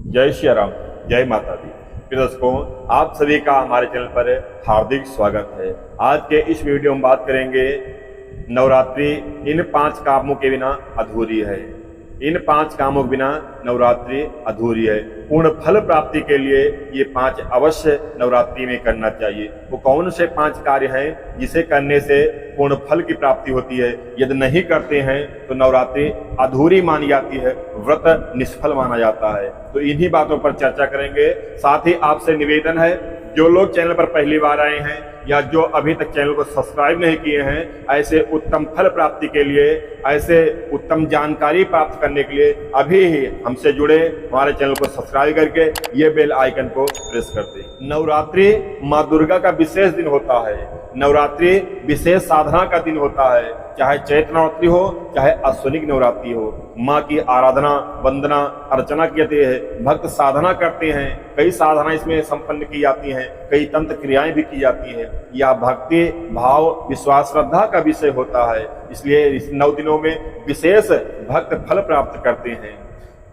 जय श्री राम, जय माता दी। प्रिय दर्शकों, आप सभी का हमारे चैनल पर हार्दिक स्वागत है। आज के इस वीडियो में बात करेंगे नवरात्रि इन 5 कामों के बिना अधूरी है। इन 5 कामों के बिना नवरात्रि अधूरी है। पूर्ण फल प्राप्ति के लिए ये 5 अवश्य नवरात्रि में करना चाहिए। वो कौन से 5 कार्य हैं जिसे करने से पूर्ण फल की प्राप्ति होती है? यदि नहीं करते हैं तो नवरात्रि अधूरी मानी जाती है, व्रत निष्फल माना जाता है। तो इन्हीं बातों पर चर्चा करेंगे। साथ ही आपसे निवेदन है, जो लोग चैनल पर पहली बार आए हैं या जो अभी तक चैनल को सब्सक्राइब नहीं किए हैं, ऐसे उत्तम फल प्राप्ति के लिए, ऐसे उत्तम जानकारी प्राप्त करने के लिए अभी ही हमसे जुड़े, हमारे चैनल को सब्सक्राइब करके ये बेल आइकन को प्रेस कर दें। नवरात्रि माँ दुर्गा का विशेष दिन होता है। नवरात्रि विशेष साधना का दिन होता है। चाहे चैत्र नवरात्रि हो, चाहे अश्विनी नवरात्रि हो, माँ की आराधना, वंदना, अर्चना की जाती है। भक्त साधना करते हैं, कई साधना इसमें संपन्न की जाती हैं, कई तंत्र क्रियाएं भी की जाती हैं। यह भक्ति, भाव, विश्वास, श्रद्धा का विषय होता है। इसलिए इस 9 दिनों में विशेष भक्त फल प्राप्त करते हैं।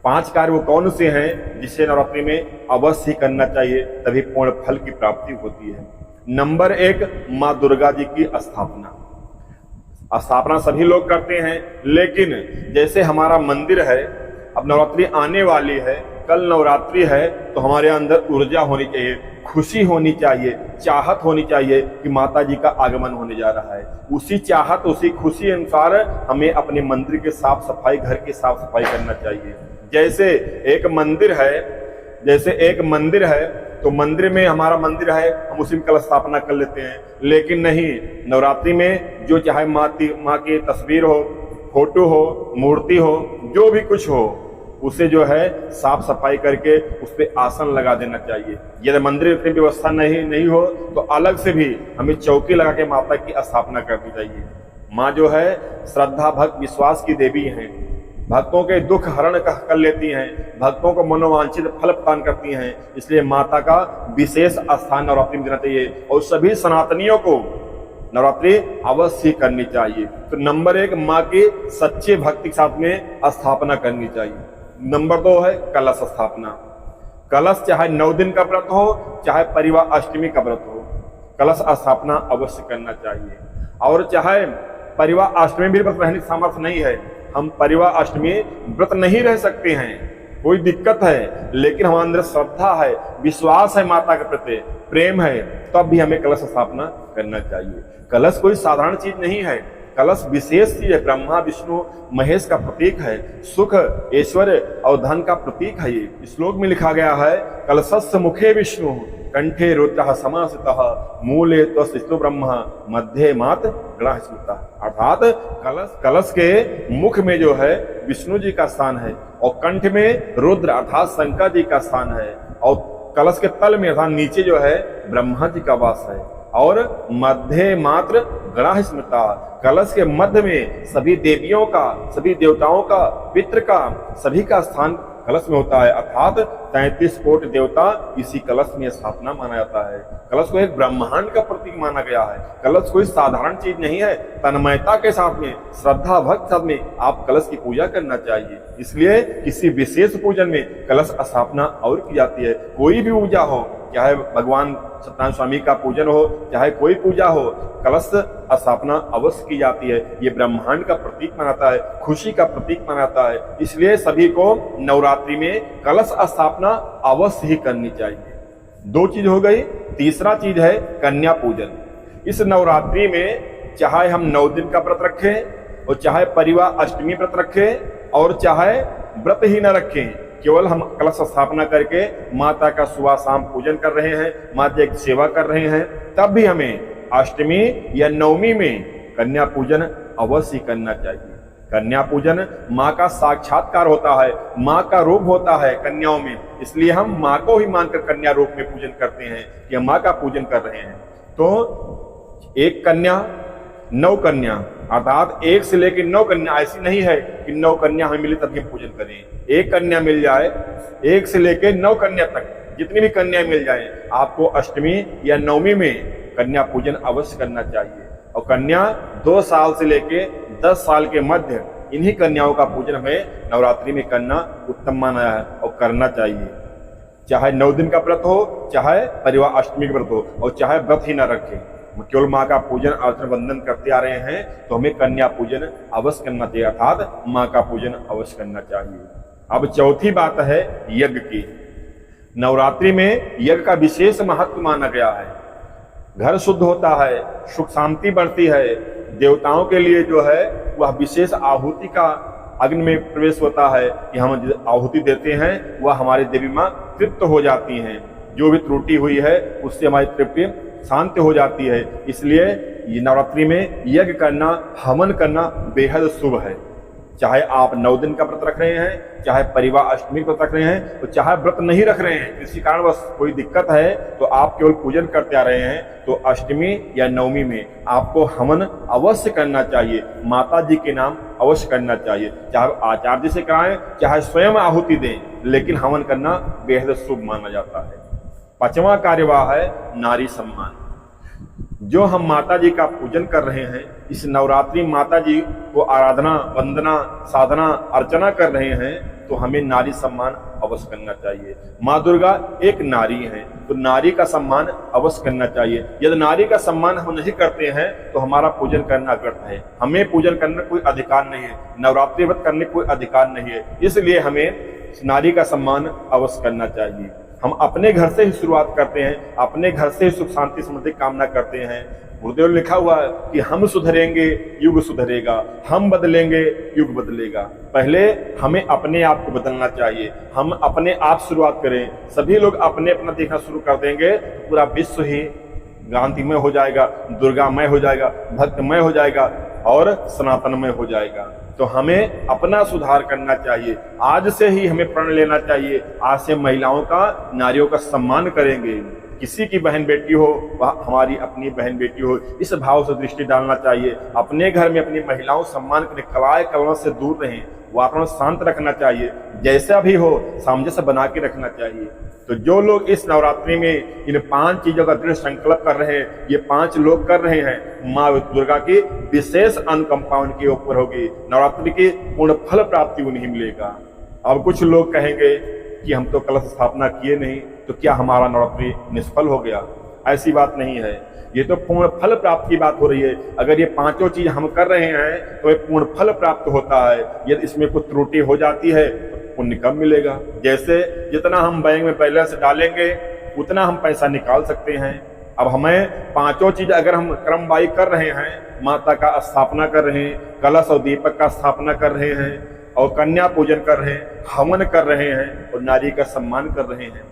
5 कार्य वो कौन से हैं जिसे नवरात्रि में अवश्य करना चाहिए, तभी पूर्ण फल की प्राप्ति होती है। नंबर 1, माँ दुर्गा जी की स्थापना। स्थापना सभी लोग करते हैं, लेकिन जैसे हमारा मंदिर है, अब नवरात्रि आने वाली है, कल नवरात्रि है, तो हमारे अंदर ऊर्जा होनी चाहिए, खुशी होनी चाहिए, चाहत होनी चाहिए कि माता जी का आगमन होने जा रहा है। उसी चाहत, उसी खुशी अनुसार हमें अपने मंदिर के साफ सफाई, घर की साफ सफाई करना चाहिए। जैसे एक मंदिर है तो मंदिर में, हमारा मंदिर है, हम उसी में कलश स्थापना कर लेते हैं। लेकिन नहीं, नवरात्रि में जो चाहे माँ की तस्वीर हो, फोटो हो, मूर्ति हो, जो भी कुछ हो, उसे जो है साफ सफाई करके उस पर आसन लगा देना चाहिए। यदि मंदिर की व्यवस्था नहीं हो तो अलग से भी हमें चौकी लगा के माता की स्थापना करनी चाहिए। माँ जो है श्रद्धा, भक्त, विश्वास की देवी हैं। भक्तों के दुख हरण कर लेती हैं, भक्तों को मनोवांछित फल प्रदान करती हैं। इसलिए माता का विशेष स्थान नवरात्रि में देना चाहिए और सभी सनातनियों को नवरात्रि अवश्य करनी चाहिए। तो नंबर 1, माँ की सच्चे भक्ति के साथ में स्थापना करनी चाहिए। नंबर 2 है कलश स्थापना। कलश चाहे 9 दिन का व्रत हो, चाहे परिवार अष्टमी का व्रत हो, कलश स्थापना अवश्य करना चाहिए। और चाहे परिवार अष्टमी भी व्रत रहने की सामर्थ्य नहीं है, हम परिवार अष्टमी व्रत नहीं रह सकते हैं, कोई दिक्कत है, लेकिन हमारे अंदर श्रद्धा है, विश्वास है, माता के प्रति प्रेम है, तब भी हमें कलश स्थापना करना चाहिए। कलश कोई साधारण चीज नहीं है, कलश विशेष चीज है। ब्रह्मा, विष्णु, महेश का प्रतीक है, सुख, ऐश्वर्य और धन का प्रतीक है। ये श्लोक में लिखा गया है, कलशस्य मुखे विष्णु, कंठे रुद्रः समासितः, मूले त्वस्तिष्ठो ब्रह्मा, मध्ये मात गणः स्मृतः। अर्थात कलश के मुख में जो है विष्णु जी का स्थान है और कंठ में रुद्र अर्थात शंकर जी का स्थान है, और कलश के तल में अर्थात नीचे जो है ब्रह्मा जी का वास है, और मध्य मात्र गणः स्मृता। कलश के मध्य में सभी देवियों का, सभी देवताओं का, पितृ का, सभी का स्थान कलश में होता है। अर्थात 33 कोटि देवता इसी कलश में स्थापना माना जाता है। कलश को एक ब्रह्मांड का प्रतीक माना गया है। कलश कोई साधारण चीज नहीं है। तन्मयता के साथ में, श्रद्धा भक्त साथ में आप कलश की पूजा करना चाहिए। इसलिए किसी विशेष पूजन में कलश स्थापना और की जाती है। कोई भी पूजा हो, चाहे भगवान सत्यनारायण स्वामी का पूजन हो, चाहे कोई पूजा हो, कलश स्थापना अवश्य की जाती है। ये ब्रह्मांड का प्रतीक मनाता है, खुशी का प्रतीक मनाता है। इसलिए सभी को नवरात्रि में कलश स्थापना अवश्य ही करनी चाहिए। 2 चीज हो गई। तीसरा चीज है कन्या पूजन। इस नवरात्रि में चाहे हम 9 दिन का व्रत रखें, और चाहे परिवार अष्टमी व्रत रखें, और चाहे व्रत ही न रखें, केवल हम कलश स्थापना करके माता का सुबह शाम पूजन कर रहे हैं, माता की सेवा कर रहे हैं, तब भी हमें अष्टमी या नवमी में कन्या पूजन अवश्य करना चाहिए। कन्या पूजन माँ का साक्षात्कार होता है, माँ का रूप होता है कन्याओं में। इसलिए हम माँ को ही मानकर कन्या रूप में पूजन करते हैं कि हम माँ का पूजन कर रहे हैं। तो 1 कन्या, 9 कन्या, अर्थात 1 से लेकर 9 कन्या। ऐसी नहीं है कि 9 कन्या हमें मिले तभी हम पूजन करें। 1 कन्या मिल जाए, 1 से लेकर 9 कन्या तक जितनी भी कन्या मिल जाए, आपको अष्टमी या नवमी में कन्या पूजन अवश्य करना चाहिए। और कन्या 2 साल से लेके 10 साल के मध्य इन्हीं कन्याओं का पूजन हमें नवरात्रि में करना उत्तम माना है और करना चाहिए। चाहे 9 दिन का व्रत हो, चाहे परिवार अष्टमी का व्रत हो, और चाहे व्रत ही न रखें, केवल माँ का पूजन अर्चन वंदन करते आ रहे हैं तो हमें कन्या पूजन अवश्य करना चाहिए, अर्थात माँ का पूजन अवश्य करना चाहिए। अब चौथी बात है यज्ञ की। नवरात्रि में यज्ञ का विशेष महत्व माना गया है। घर शुद्ध होता है, सुख शांति बढ़ती है, देवताओं के लिए जो है वह विशेष आहुति का अग्नि में प्रवेश होता है कि हम आहुति देते हैं वह हमारी देवी माँ तृप्त हो जाती हैं, जो भी त्रुटि हुई है उससे हमारी तृप्ति शांत हो जाती है। इसलिए ये नवरात्रि में यज्ञ करना, हवन करना बेहद शुभ है। चाहे आप 9 दिन का व्रत रख रहे हैं, चाहे परिवार अष्टमी का व्रत रख रहे हैं, तो चाहे व्रत नहीं रख रहे हैं, किसी कारणवश कोई दिक्कत है तो आप केवल पूजन करते आ रहे हैं, तो अष्टमी या नवमी में आपको हवन अवश्य करना चाहिए, माता जी के नाम अवश्य करना चाहिए। चाहे आचार्य से कराएं, चाहे स्वयं आहुति दें, लेकिन हवन करना बेहद शुभ माना जाता है। 5वां कार्यवाह है नारी सम्मान। जो हम माता जी का पूजन कर रहे हैं, इस नवरात्रि माता जी को आराधना, वंदना, साधना, अर्चना कर रहे हैं, तो हमें नारी सम्मान अवश्य करना चाहिए। माँ दुर्गा एक नारी है, तो नारी का सम्मान अवश्य करना चाहिए। यदि नारी का सम्मान हम नहीं करते हैं तो हमारा पूजन करना व्यर्थ है। हमें पूजन करने कोई अधिकार नहीं है, नवरात्रि व्रत करने कोई अधिकार नहीं है, इसलिए हमें नारी का सम्मान अवश्य करना चाहिए। हम अपने घर से ही शुरुआत करते हैं, अपने घर से ही सुख शांति समृद्धि कामना करते हैं। गुरुदेव लिखा हुआ है कि हम सुधरेंगे युग सुधरेगा, हम बदलेंगे युग बदलेगा। पहले हमें अपने आप को बदलना चाहिए, हम अपने आप शुरुआत करें। सभी लोग अपने अपना देखना शुरू कर देंगे, पूरा विश्व ही गांधीमय हो जाएगा, दुर्गामय हो जाएगा, भक्तमय हो जाएगा और सनातनमय हो जाएगा। तो हमें अपना सुधार करना चाहिए, आज से ही हमें प्रण लेना चाहिए। आज से महिलाओं का, नारियों का सम्मान करेंगे। किसी की बहन बेटी हो वह हमारी अपनी बहन बेटी हो, इस भाव से दृष्टि डालना चाहिए। अपने घर में अपनी महिलाओं सम्मान करें, कलाए कलह से दूर रहें, वातावरण शांत रखना चाहिए, जैसा भी हो सामंजस्य बना के रखना चाहिए। तो जो लोग इस नवरात्रि में इन 5 चीजों का दृढ़ संकल्प कर रहे हैं, ये 5 लोग कर रहे हैं, माँ दुर्गा की विशेष अनुकंपा उनके ऊपर होगी। नवरात्रि की पूर्ण फल प्राप्ति उन्हें मिलेगा। अब कुछ लोग कहेंगे कि हम तो कलश स्थापना किए नहीं, तो क्या हमारा नवरात्रि निष्फल हो गया? ऐसी बात नहीं है, ये तो पूर्ण फल प्राप्ति की बात हो रही है। अगर ये 5 चीज हम कर रहे हैं तो ये पूर्ण फल प्राप्त होता है। यदि इसमें कुछ त्रुटि हो जाती है तो पुण्य कम मिलेगा। जैसे जितना हम बैंक में बैलेंस डालेंगे उतना हम पैसा निकाल सकते हैं। अब हमें 5 चीज अगर हम क्रमवाही कर रहे हैं, माता का स्थापना कर रहे हैं, कलश और दीपक का स्थापना कर रहे हैं, और कन्या पूजन कर रहे हैं, हवन कर रहे हैं और नारी का सम्मान कर रहे हैं,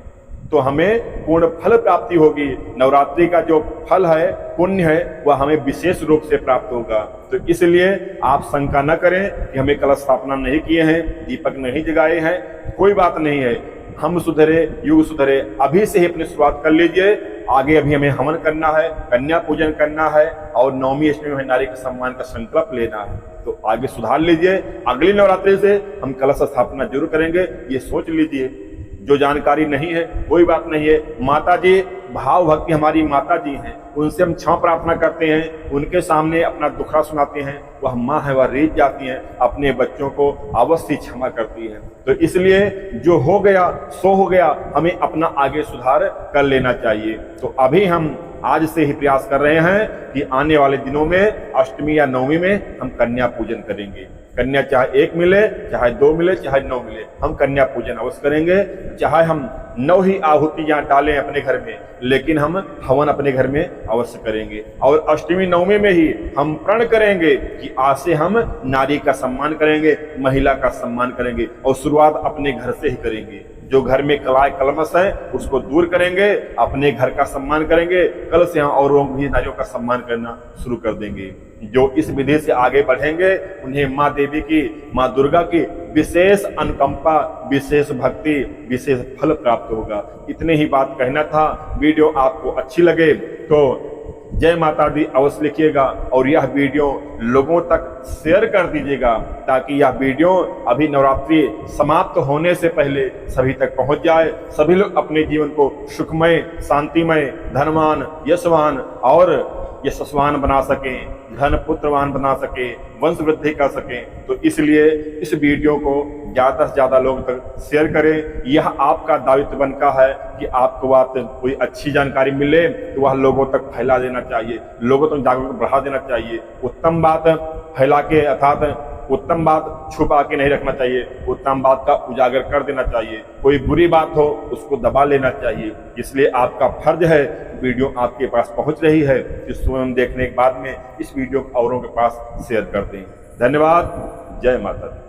तो हमें पूर्ण फल प्राप्ति होगी। नवरात्रि का जो फल है, पुण्य है, वह हमें विशेष रूप से प्राप्त होगा। तो इसलिए आप शंका न करें कि हमें कलश स्थापना नहीं किए हैं, दीपक नहीं जगाए हैं, कोई बात नहीं है। हम सुधरे युग सुधरे, अभी से ही अपनी शुरुआत कर लीजिए। आगे अभी हमें हवन करना है, कन्या पूजन करना है और नवमी अष्टमी में नारी के सम्मान का संकल्प लेना है। तो आगे सुधार लीजिए, अगली नवरात्रि से हम कलश स्थापना जरूर करेंगे, ये सोच लीजिए। जो जानकारी नहीं है कोई बात नहीं है, माता जी भाव भक्ति हमारी माता जी हैं, उनसे हम क्षमा प्रार्थना करते हैं, उनके सामने अपना दुखड़ा सुनाते हैं, वह माँ है, वह रीत जाती हैं, अपने बच्चों को अवश्य क्षमा करती हैं। तो इसलिए जो हो गया सो हो गया, हमें अपना आगे सुधार कर लेना चाहिए। तो अभी हम आज से ही प्रयास कर रहे हैं कि आने वाले दिनों में अष्टमी या नवमी में हम कन्या पूजन करेंगे। कन्या चाहे 1 मिले, चाहे 2 मिले, चाहे 9 मिले, हम कन्या पूजन अवश्य करेंगे। चाहे हम 9 ही आहुतियां डालें अपने घर में, लेकिन हम हवन अपने घर में अवश्य करेंगे। और अष्टमी नवमी में ही हम प्रण करेंगे कि आज से हम नारी का सम्मान करेंगे, महिला का सम्मान करेंगे, और शुरुआत अपने घर से ही करेंगे। जो घर में कलाए कलमश है उसको दूर करेंगे, अपने घर का सम्मान करेंगे, कल से हम औरों भी नारियों का सम्मान करना शुरू कर देंगे। जो इस विधि से आगे बढ़ेंगे उन्हें माँ देवी की, माँ दुर्गा की विशेष अनुकंपा, विशेष भक्ति, विशेष फल प्राप्त होगा। इतने ही बात कहना था। वीडियो आपको अच्छी लगे तो जय माता दी अवश्य लिखिएगा और यह वीडियो लोगों तक शेयर कर दीजिएगा, ताकि यह वीडियो अभी नवरात्रि समाप्त होने से पहले सभी तक पहुंच जाए। सभी लोग अपने जीवन को सुखमय, शांतिमय, धनवान, यशवान और यशस्वान बना सकें, धन पुत्रवान बना सकें, वंश वृद्धि कर सकें। तो इसलिए इस वीडियो को ज़्यादा से ज़्यादा लोगों तक शेयर करें। यह आपका दायित्व बनता है कि आपको बात कोई अच्छी जानकारी मिले तो वह लोगों तक फैला देना चाहिए, लोगों तक जागरूकता बढ़ा देना चाहिए। उत्तम बात फैला के अर्थात उत्तम बात छुपा के नहीं रखना चाहिए, उत्तम बात का उजागर कर देना चाहिए। कोई बुरी बात हो उसको दबा लेना चाहिए। इसलिए आपका फर्ज है, वीडियो आपके पास पहुंच रही है, इस स्वयं देखने के बाद में इस वीडियो को औरों के पास शेयर कर दें। धन्यवाद। जय माता दी।